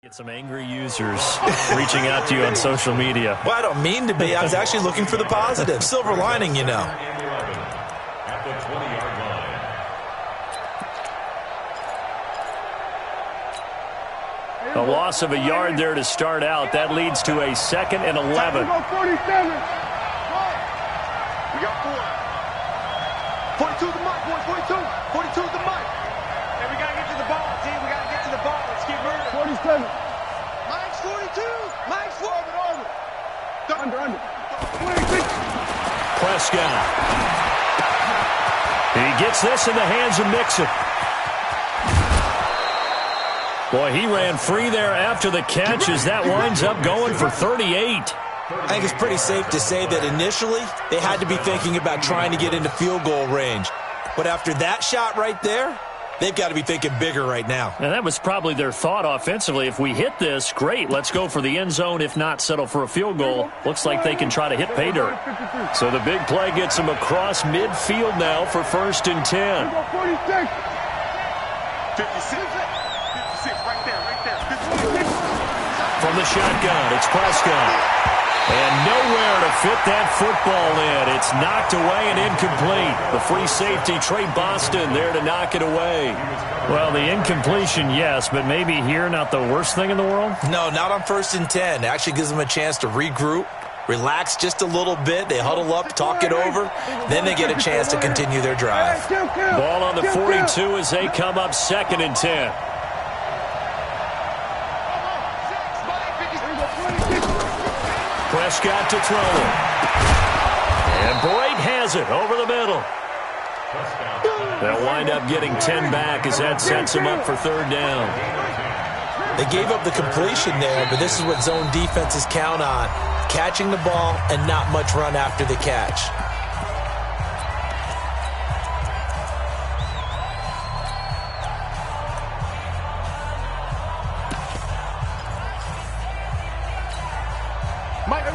Get some angry users reaching out to you on social media. Well, I don't mean to be. I was actually looking for the positive. Silver lining, you know. At the 20-yard line. A loss of a yard there to start out. That leads to a 2nd and 11. 42 the mic, boys, 42. 42 the mic. Hey, we got to get to the ball, D. We got to get to the ball. Let's keep moving. 47. Mike's 42. Mike's 4. Under. 26. Prescott. He gets this in the hands of Mixon. Boy, he ran free there after the catch as that winds up going for 38. I think it's pretty safe to say that initially they had to be thinking about trying to get into field goal range. But after that shot right there, they've got to be thinking bigger right now. And that was probably their thought offensively. If we hit this, great, let's go for the end zone. If not, settle for a field goal. Looks like they can try to hit pay dirt. So the big play gets them across midfield now for 1st and 10. 56. 56 right there. 56. From the shotgun, it's Prescott. And nowhere to fit that football in. It's knocked away and incomplete. The free safety, Trey Boston, there to knock it away. Well, the incompletion, yes, but maybe here not the worst thing in the world? No, not on 1st and 10. It actually gives them a chance to regroup, relax just a little bit. They huddle up, talk it over. Then they get a chance to continue their drive. Ball on the 42 as they come up 2nd and 10. Prescott to throw it. And Boyd has it over the middle. They'll wind up getting 10 back as that sets them up for 3rd down. They gave up the completion there, but this is what zone defenses count on. Catching the ball and not much run after the catch.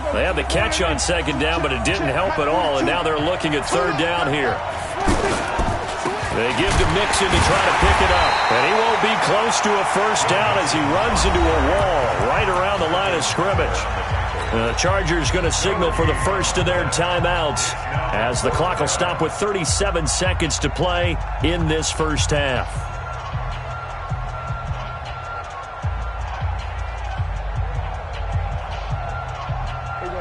They had the catch on 2nd down, but it didn't help at all, and now they're looking at 3rd down here. They give to Mixon to try to pick it up, and he won't be close to a 1st down as he runs into a wall right around the line of scrimmage. The Chargers going to signal for the first of their timeouts as the clock will stop with 37 seconds to play in this first half.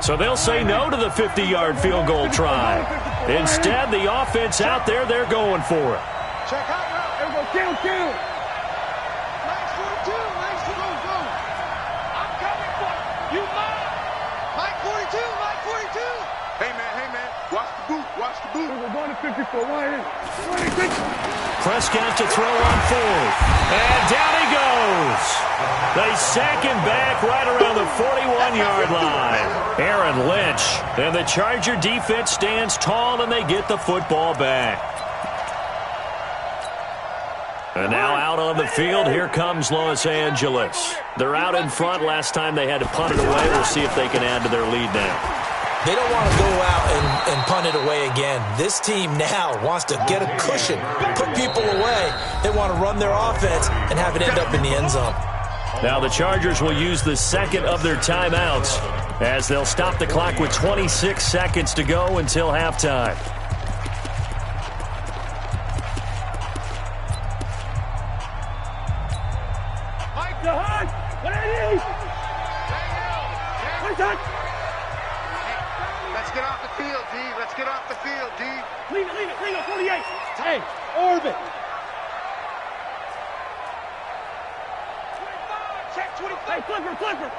So they'll say no to the 50-yard field goal try. Instead, the offense out there, they're going for it. Check out now. There we go. Kill. Mike's 42. Mike's go. I'm coming for you. Mike. Mike 42. Mike 42. Hey, man. Watch the boot. We're going to 54. 26. Prescott to throw on 4th. And down he goes. They sack him back right around the 41-yard line. Aaron Lynch. And the Charger defense stands tall, and they get the football back. And now out on the field, here comes Los Angeles. They're out in front. Last time they had to punt it away. We'll see if they can add to their lead now. They don't want to go out and punt it away again. This team now wants to get a cushion, put people away. They want to run their offense and have it end up in the end zone. Now the Chargers will use the 2nd of their timeouts as they'll stop the clock with 26 seconds to go until halftime. Mike, the hunt. What I need? Let's get off the field, D. Let's get off the field, D. Leave it, 48. Hey, orbit. 25, check 25. Hey, flipper.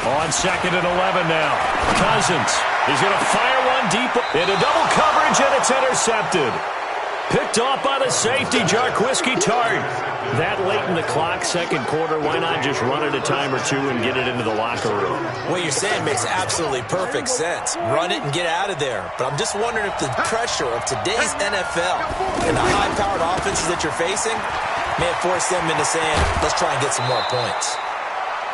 On 2nd and 11 now. Cousins is going to fire one deep into double coverage, and it's intercepted. Picked off by the safety, Jarquiski Tart. That late in the clock, 2nd quarter, why not just run it a time or two and get it into the locker room? What you're saying makes absolutely perfect sense. Run it and get out of there. But I'm just wondering if the pressure of today's NFL and the high-powered offenses that you're facing may have forced them into saying, let's try and get some more points.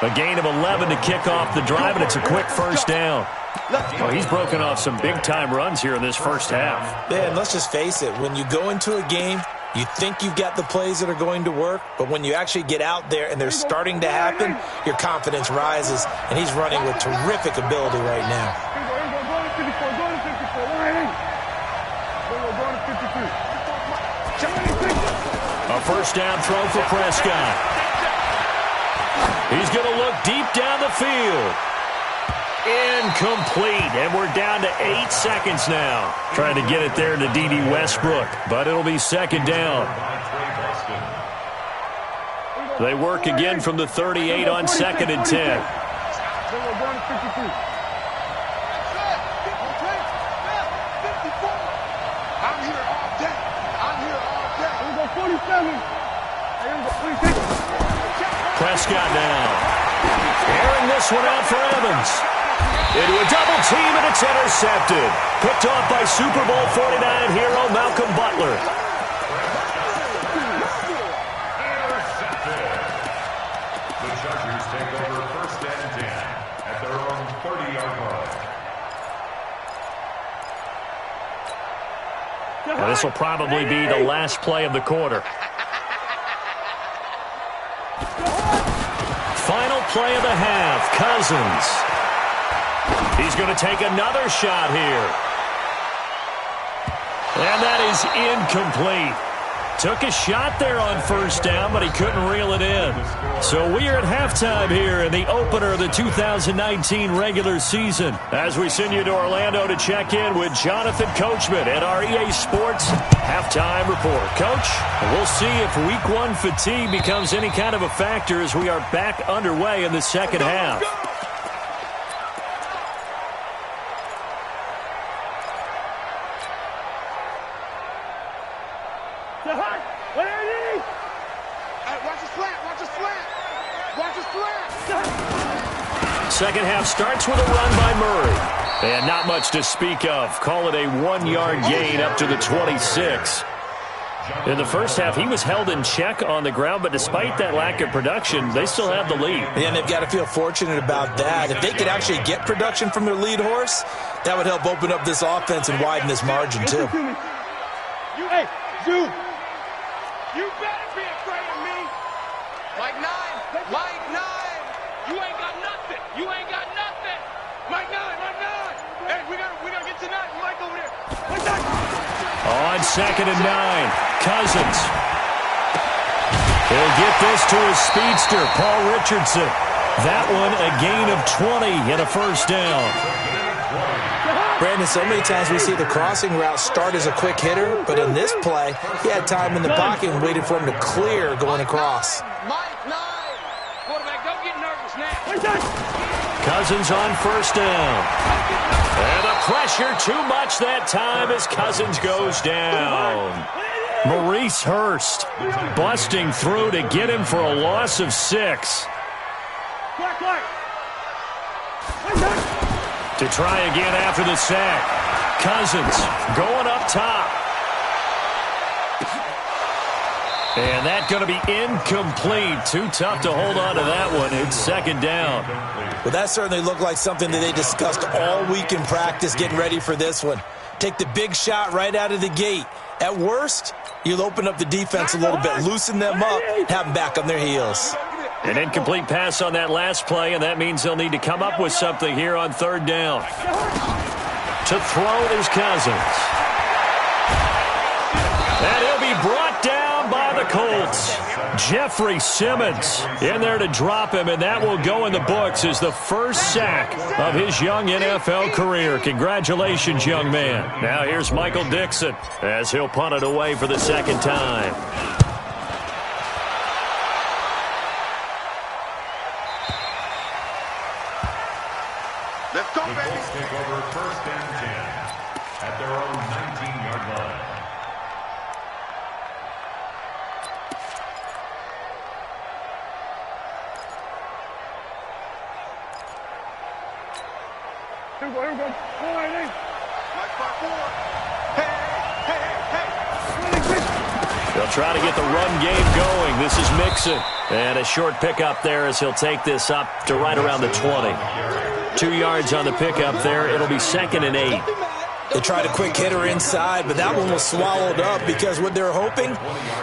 A gain of 11 to kick off the drive, and it's a quick 1st down. Well, he's broken off some big-time runs here in this first half. Yeah, and let's just face it. When you go into a game You think you've got the plays that are going to work, but when you actually get out there and they're starting to happen, your confidence rises, and he's running with terrific ability right now. A first down throw for Prescott. He's going to look deep down the field. Incomplete, and we're down to 8 seconds now. Trying to get it there to D.D. Westbrook, but it'll be second down. They work again from the 38 on 2nd and 10. Prescott now. Airing this one out for Evans. Into a double team, and it's intercepted. Picked off by Super Bowl 49 hero Malcolm Butler. Intercepted. The Chargers take over 1st and 10 at their own 30-yard line. Now, this will probably be the last play of the quarter. Final play of the half, Cousins. He's going to take another shot here. And that is incomplete. Took a shot there on first down, but he couldn't reel it in. So we are at halftime here in the opener of the 2019 regular season, as we send you to Orlando to check in with Jonathan Coachman at our EA Sports Halftime Report. Coach, we'll see if Week 1 fatigue becomes any kind of a factor as we are back underway in the second half. Second half starts with a run by Murray. And not much to speak of. Call it a 1-yard gain up to the 26. In the first half, he was held in check on the ground, but despite that lack of production, they still have the lead. And they've got to feel fortunate about that. If they could actually get production from their lead horse, that would help open up this offense and widen this margin, too. You better be afraid of me. Mike 9. Mike 9. You ain't got nothing. You ain't got nothing. Mike 9. Mike 9. Hey, we gotta get to 9. Mike over there. Mike 9. On 2nd and 9, Cousins. He'll get this to his speedster, Paul Richardson. That one a gain of 20 and a first down. Brandon, so many times we see the crossing route start as a quick hitter, but in this play, he had time in the pocket and waited for him to clear going across. Mike 9. Quarterback, don't get nervous now. Cousins on first down. And the pressure too much that time as Cousins goes down. Maurice Hurst busting through to get him for a loss of 6. To try again after the sack. Cousins going up top. And that's going to be incomplete. Too tough to hold on to that one. It's second down. Well, that certainly looked like something that they discussed all week in practice getting ready for this one. Take the big shot right out of the gate. At worst, you'll open up the defense a little bit, loosen them up, have them back on their heels. An incomplete pass on that last play, and that means they'll need to come up with something here on third down. To throw is Cousins. And he'll be brought down by the Colts. Jeffrey Simmons in there to drop him, and that will go in the books as the first sack of his young NFL career. Congratulations, young man. Now here's Michael Dixon as he'll punt it away for the second time. Let's go, The baby. Colts take over 1st and 10 at their own 19-yard line. Here we go. All right, hey. Mike 5-4. Hey. They'll try to get the run game going. This is Mixon. And a short pickup there as he'll take this up to right around the 20. 2 yards on the pickup there. It'll be 2nd and 8. They tried a quick hitter inside, but that one was swallowed up because what they're hoping,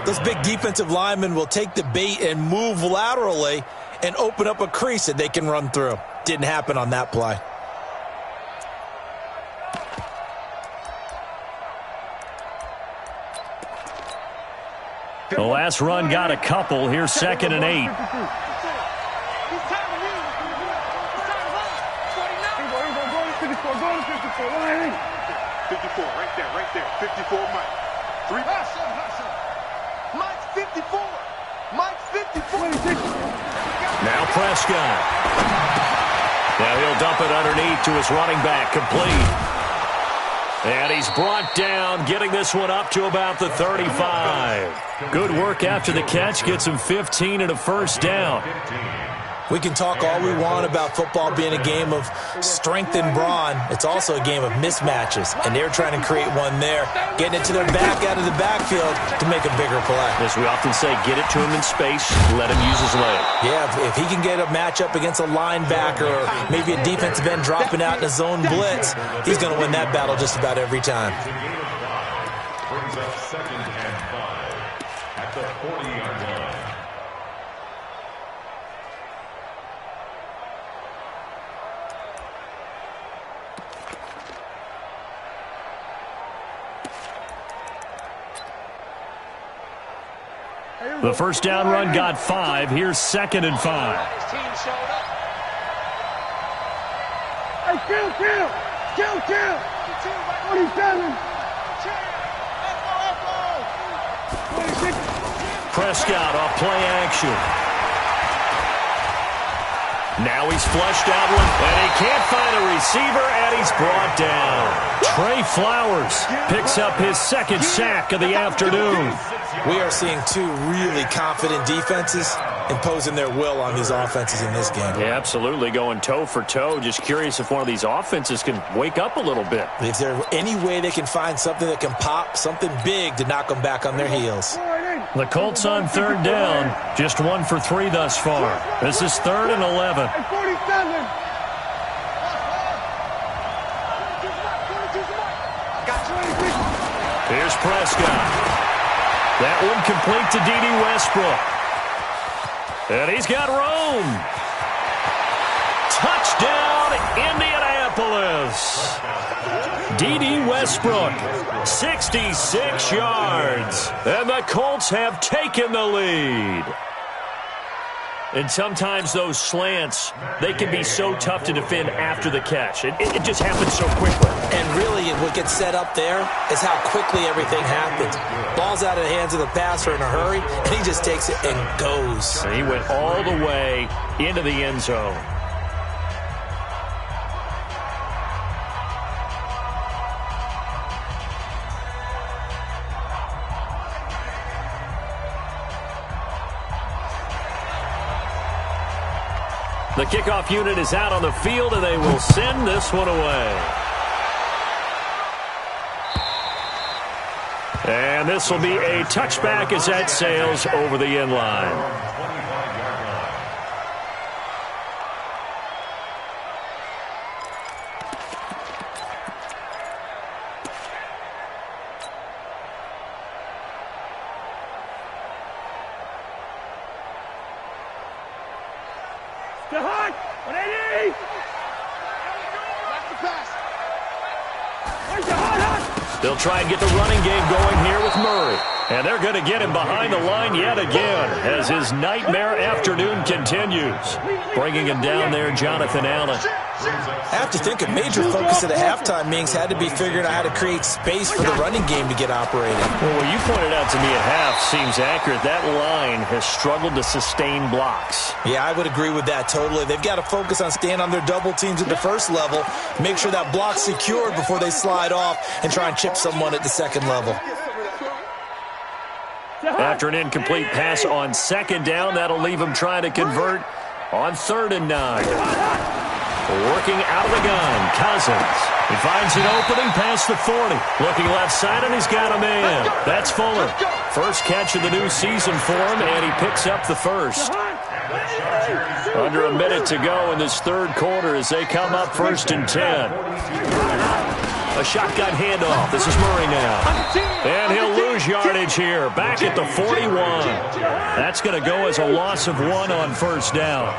those big defensive linemen will take the bait and move laterally and open up a crease that they can run through. Didn't happen on that play. The last run got a couple. Here's 2nd and 8. 54, right there. 54, Mike. 3. Mike's 54. Mike's 54. Now Prescott. Now he'll dump it underneath to his running back, complete. And he's brought down, getting this one up to about the 35. Good work after the catch, gets him 15 and a first down. We can talk all we want about football being a game of strength and brawn. It's also a game of mismatches, and they're trying to create one there, getting it to their back out of the backfield to make a bigger play. As we often say, get it to him in space, let him use his leg. Yeah, if he can get a matchup against a linebacker or maybe a defensive end dropping out in a zone blitz, he's going to win that battle just about every time. Brings up 2nd and 5 at the 40-yard line. The first down run got 5. Here's 2nd and 5. Hey, kill! 27. Prescott off play action. Now he's flushed out one, and he can't find a receiver, and he's brought down. Trey Flowers picks up his 2nd sack of the afternoon. We are seeing two really confident defenses imposing their will on these offenses in this game. Yeah, absolutely, going toe for toe. Just curious if one of these offenses can wake up a little bit. Is there any way they can find something that can pop, something big to knock them back on their heels? The Colts on 3rd down, just 1 for 3 thus far. This is 3rd and 11. Hey, 47. Here's Prescott. That one complete to D.D. Westbrook. And he's got room. Touchdown, Indianapolis. D.D. Westbrook, 66 yards. And the Colts have taken the lead. And sometimes those slants, they can be so tough to defend after the catch. It just happens so quickly. And really, what gets set up there is how quickly everything happens. Ball's out of the hands of the passer in a hurry, and he just takes it and goes. And he went all the way into the end zone. The kickoff unit is out on the field, and they will send this one away. And this will be a touchback as that sails over the end line. They'll try and get the running game going here with Murray. And they're going to get him behind the line yet again as his nightmare afternoon continues. Bringing him down there, Jonathan Allen. I have to think a major focus at the halftime meetings had to be figuring out how to create space for the running game to get operating. Well, what you pointed out to me at half seems accurate. That line has struggled to sustain blocks. Yeah, I would agree with that totally. They've got to focus on staying on their double teams at the first level, make sure that block's secured before they slide off and try and chip someone at the second level. After an incomplete pass on 2nd down, that'll leave him trying to convert on 3rd and 9. Working out of the gun, Cousins. He finds an opening past the 40. Looking left side, and he's got a man. That's Fuller. First catch of the new season for him, and he picks up the first. Under a minute to go in this 3rd quarter as they come up 1st and 10. A shotgun handoff. This is Murray now. And he'll lose yardage here. Back at the 41. That's going to go as a loss of 1 on first down.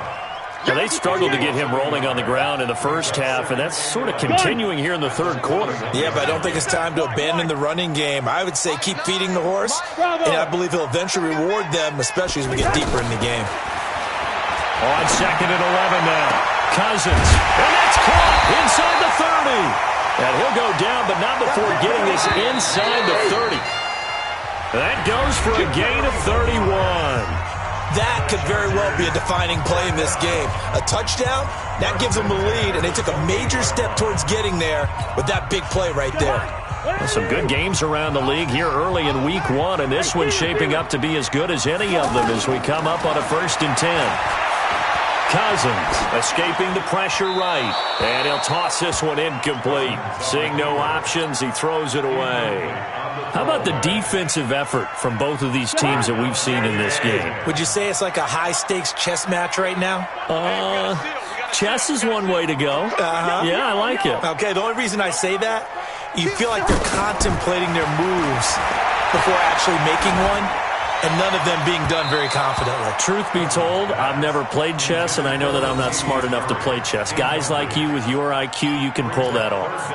Now, they struggled to get him rolling on the ground in the first half, and that's sort of continuing here in the third quarter. Yeah, but I don't think it's time to abandon the running game. I would say keep feeding the horse, and I believe he'll eventually reward them, especially as we get deeper in the game. On 2nd and 11 now. Cousins. And that's caught inside the 30. And he'll go down, but not before getting this inside the 30. That goes for a gain of 31. That could very well be a defining play in this game. A touchdown, that gives them a lead, and they took a major step towards getting there with that big play right there. Well, some good games around the league here early in week 1, and this one's shaping up to be as good as any of them as we come up on a 1st and 10. Cousins escaping the pressure right, and he'll toss this one incomplete. Seeing no options, he throws it away. How about the defensive effort from both of these teams that we've seen in this game? Would you say it's like a high-stakes chess match right now? Chess is one way to go. Yeah, I like it. Okay, the only reason I say that, you feel like they're contemplating their moves before actually making one, and none of them being done very confidently. Truth be told, I've never played chess, and I know that I'm not smart enough to play chess. Guys like you with your IQ, you can pull that off.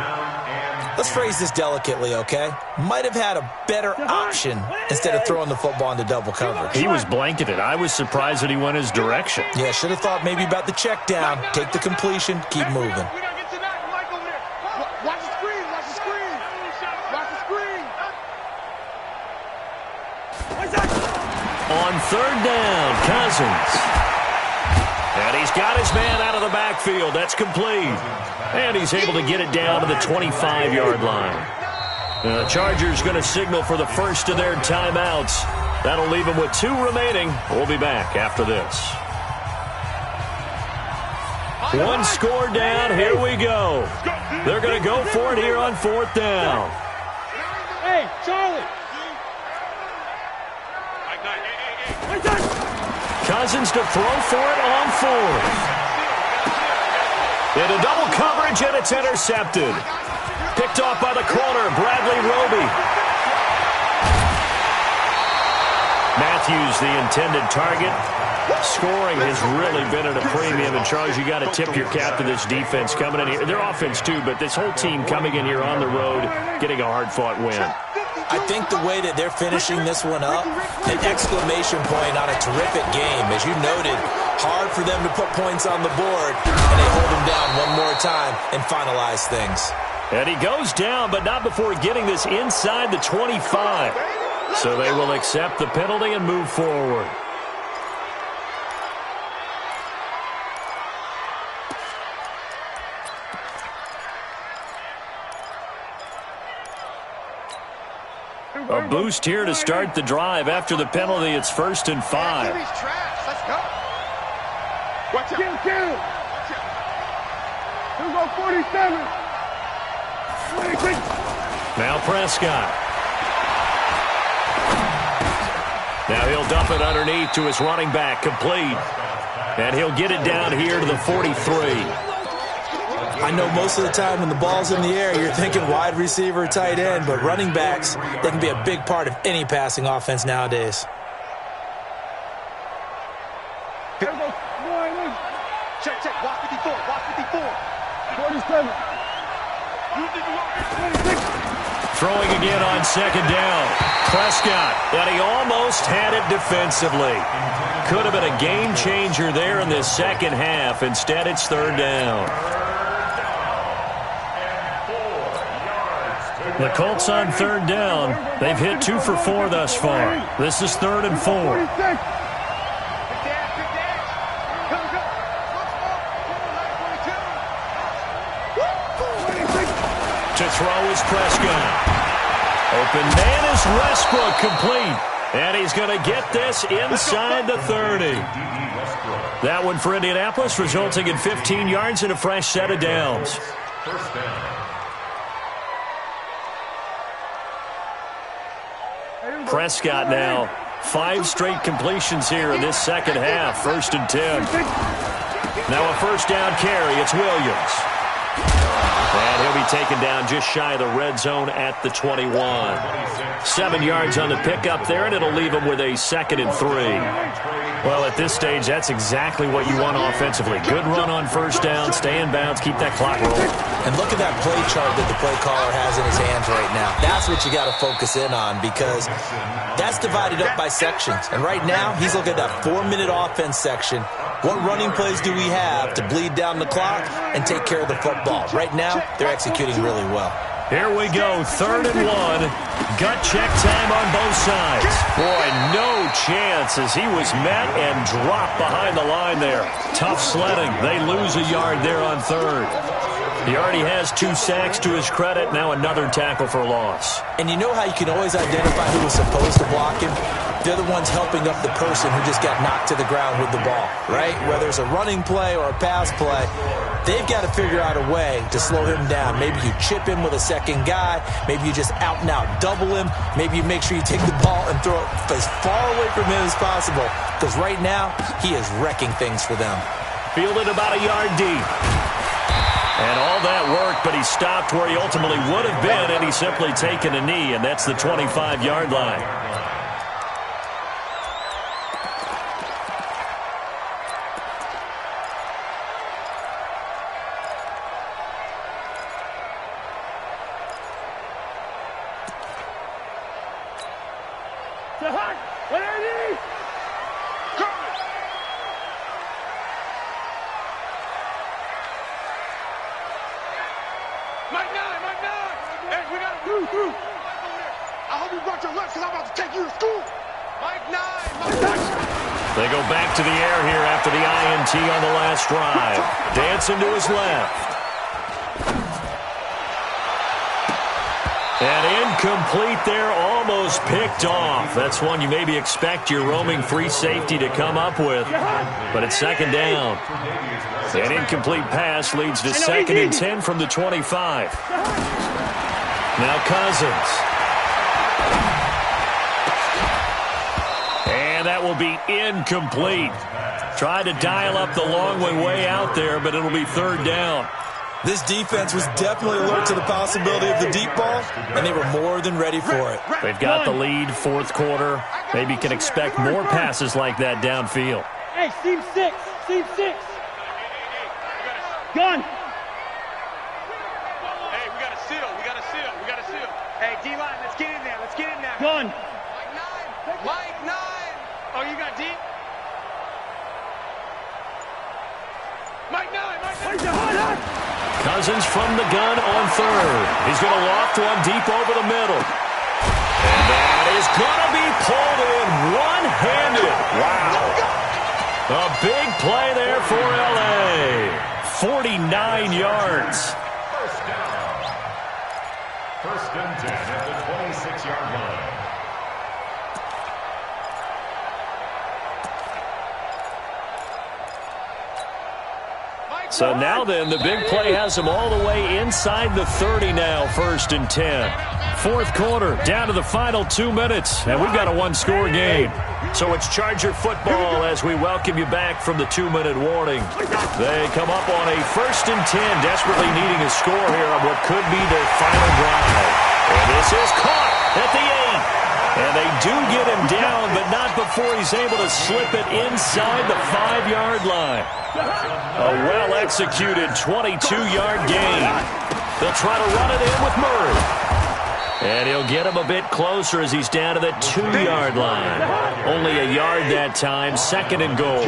Let's phrase this delicately, okay? Might have had a better option instead of throwing the football into double coverage. He was blanketed. I was surprised that he went his direction. Yeah, should have thought maybe about the check down. Take the completion, keep moving. Watch the screen, watch the screen. Watch the screen. On 3rd down, Cousins. And he's got his man out of the backfield. That's complete. And he's able to get it down to the 25-yard line. The Chargers going to signal for the first of their timeouts. That'll leave them with 2 remaining. We'll be back after this. 1 score down. Here we go. They're going to go for it here on 4th down. Hey, Charlie. Cousins to throw for it on 4th. Into double coverage, and it's intercepted. Picked off by the corner, Bradley Roby. Matthews, the intended target. Scoring has really been at a premium. And, Charles, you got to tip your cap to this defense coming in here. Their offense, too, but this whole team coming in here on the road, getting a hard-fought win. I think the way that they're finishing this one up, an exclamation point on a terrific game. As you noted, hard for them to put points on the board, and they hold them down one more time and finalize things. And he goes down, but not before getting this inside the 25. So they will accept the penalty and move forward. A boost here to start the drive. After the penalty, it's 1st and 5. Let's go. Watch out. Kill. Here we go, 47. Now Prescott. Now he'll dump it underneath to his running back, complete. And he'll get it down here to the 43. I know most of the time when the ball's in the air, you're thinking wide receiver, tight end, but running backs, they can be a big part of any passing offense nowadays. Check. Watch 54. Watch 54. 47. Throwing again on 2nd down. Prescott, and he almost had it defensively. Could have been a game changer there in this second half. Instead, it's 3rd down. The Colts on 3rd down. They've hit 2 for 4 thus far. This is 3rd and 4. To throw is Prescott. Open man is Westbrook, complete. And he's going to get this inside the 30. That one for Indianapolis, resulting in 15 yards and a fresh set of downs. First down. Prescott now, 5 straight completions here in this second half. 1st and 10. Now a 1st down carry. It's Williams. And he'll be taken down just shy of the red zone at the 21. 7 yards on the pickup there, and it'll leave him with a 2nd and 3. Well, at this stage, that's exactly what you want offensively. Good run on first down, stay in bounds, keep that clock rolling. And look at that play chart that the play caller has in his hands right now. That's what you got to focus in on, because that's divided up by sections. And right now, he's looking at that 4-minute offense section. What running plays do we have to bleed down the clock and take care of the football? Right now, they're executing really well. Here we go, 3rd and 1. Gut check time on both sides. Boy, no chance as he was met and dropped behind the line there. Tough sledding. They lose a yard there on 3rd. He already has 2 sacks to his credit. Now another tackle for loss. And you know how you can always identify who was supposed to block him? They're the ones helping up the person who just got knocked to the ground with the ball, right? Whether it's a running play or a pass play, they've got to figure out a way to slow him down. Maybe you chip him with a second guy. Maybe you just out-and-out double him. Maybe you make sure you take the ball and throw it as far away from him as possible, because right now he is wrecking things for them. Fielded about a yard deep. And all that worked, but he stopped where he ultimately would have been, and he's simply taken a knee, and that's the 25-yard line. They go back to the air here after the INT on the last drive. Dancing to his left. And incomplete there, almost picked off. That's one you maybe expect your roaming free safety to come up with. But it's 2nd down. An incomplete pass leads to 2nd and 10 from the 25. Now Cousins. And that will be incomplete. Tried to dial up the long way out there, but it'll be 3rd down. This defense was definitely alert to the possibility of the deep ball, and they were more than ready for it. They've got the lead, 4th quarter. Maybe can expect more passes like that downfield. Hey, seam 6. Seam 6. Gun. Hey, we got a seal. We got a seal. We got a seal. Hey, D-line, let's get in there. Let's get in there. Gun. Mike 9. Oh, you got deep? Mike 9. Cousins from the gun on 3rd. He's going to loft one deep over the middle. And that is going to be pulled in one-handed. Wow. A big play there for L.A. 49 yards. First and 10 at the 26-yard line. So now then, the big play has him all the way inside the 30 now, 1st and 10. 4th quarter, down to the final 2 minutes, and we've got a one-score game. So it's Charger football as we welcome you back from the 2-minute warning. They come up on a 1st and 10, desperately needing a score here on what could be their final drive. And this is caught at the 8. And they do get him down, but not before he's able to slip it inside the 5-yard line. A well-executed 22-yard gain. They'll try to run it in with Murray. And he'll get him a bit closer as he's down to the 2-yard line. Only a yard that time, 2nd and goal.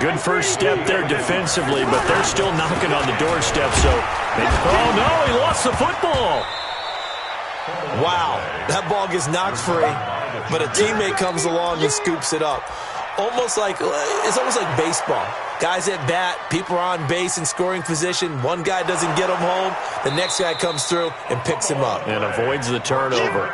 Good first step there defensively, but they're still knocking on the doorstep. So, oh no, he lost the football. Wow, that ball gets knocked free, but a teammate comes along and scoops it up. It's almost like baseball. Guys at bat, people are on base in scoring position. One guy doesn't get him home. The next guy comes through and picks him up. And avoids the turnover.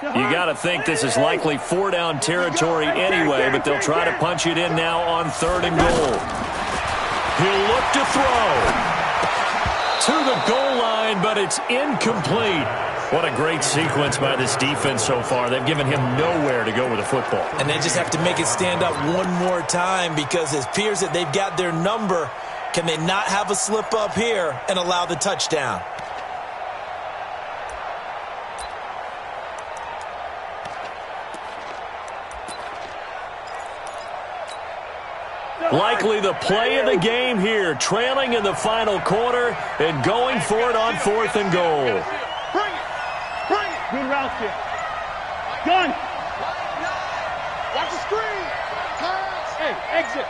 You got to think this is likely 4-down territory anyway, but they'll try to punch it in now on 3rd and goal. look to throw. To the goal line, but it's incomplete. What a great sequence by this defense so far. They've given him nowhere to go with the football. And they just have to make it stand up one more time because it appears that they've got their number. Can they not have a slip up here and allow the touchdown? Likely the play of the game here, trailing in the final quarter and going for it on 4th and goal. Bring it. Good route here. Gun. Watch the screen. Hey, exit.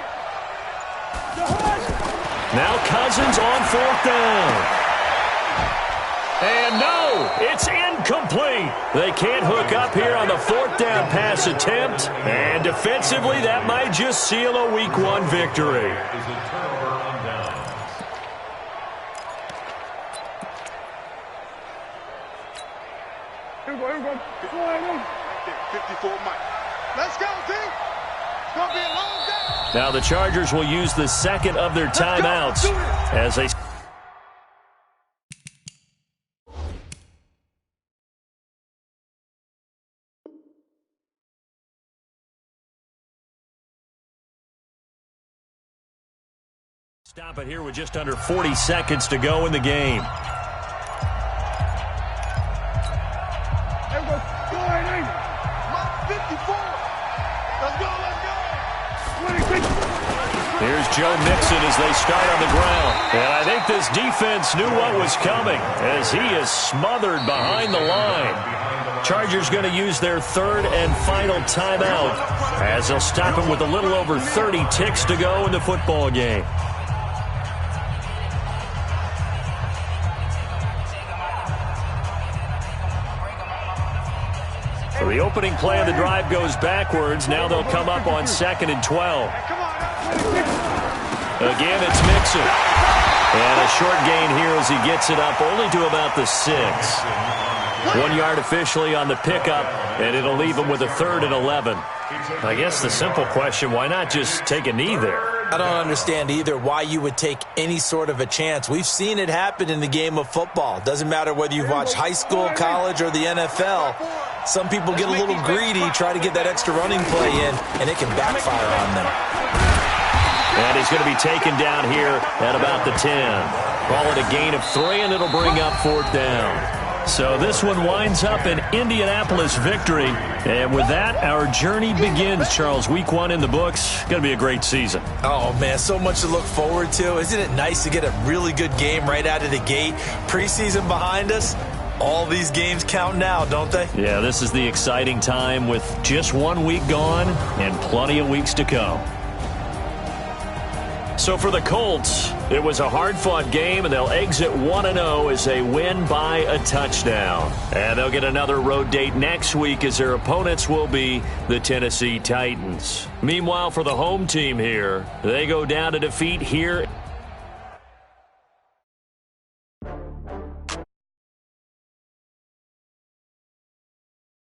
Now Cousins on 4th down. And no, it's incomplete. They can't hook up here on the 4th down pass attempt. And defensively, that might just seal a Week 1 victory. Is a turnover on downs. Here we go. Go ahead. 54 Mike. Let's go, team. It's going to be a long day. Now the Chargers will use the second of their timeouts as they... Stop it here with just under 40 seconds to go in the game. Here we go. Go ahead. Mike 54. Let's go. 26. Here's Joe Mixon as they start on the ground. And I think this defense knew what was coming as he is smothered behind the line. Chargers going to use their third and final timeout as they'll stop him with a little over 30 ticks to go in the football game. So the opening play of the drive goes backwards. Now they'll come up on 2nd and 12. Again, it's Mixon. And a short gain here as he gets it up only to about the 6. 1 yard officially on the pickup, and it'll leave him with a 3rd and 11. I guess the simple question, why not just take a knee there? I don't understand either why you would take any sort of a chance. We've seen it happen in the game of football. Doesn't matter whether you've watched high school, college, or the NFL. Some people get a little greedy, try to get that extra running play in, and it can backfire on them. And he's going to be taken down here at about the 10. Call it a gain of 3, and it'll bring up 4th down. So this one winds up an Indianapolis victory. And with that, our journey begins, Charles. Week 1 in the books. Going to be a great season. Oh, man, so much to look forward to. Isn't it nice to get a really good game right out of the gate? Preseason behind us. All these games count now, don't they? Yeah, this is the exciting time with just 1 week gone and plenty of weeks to come. So for the Colts, it was a hard-fought game, and they'll exit 1-0 as they win by a touchdown. And they'll get another road date next week as their opponents will be the Tennessee Titans. Meanwhile, for the home team here, they go down to defeat here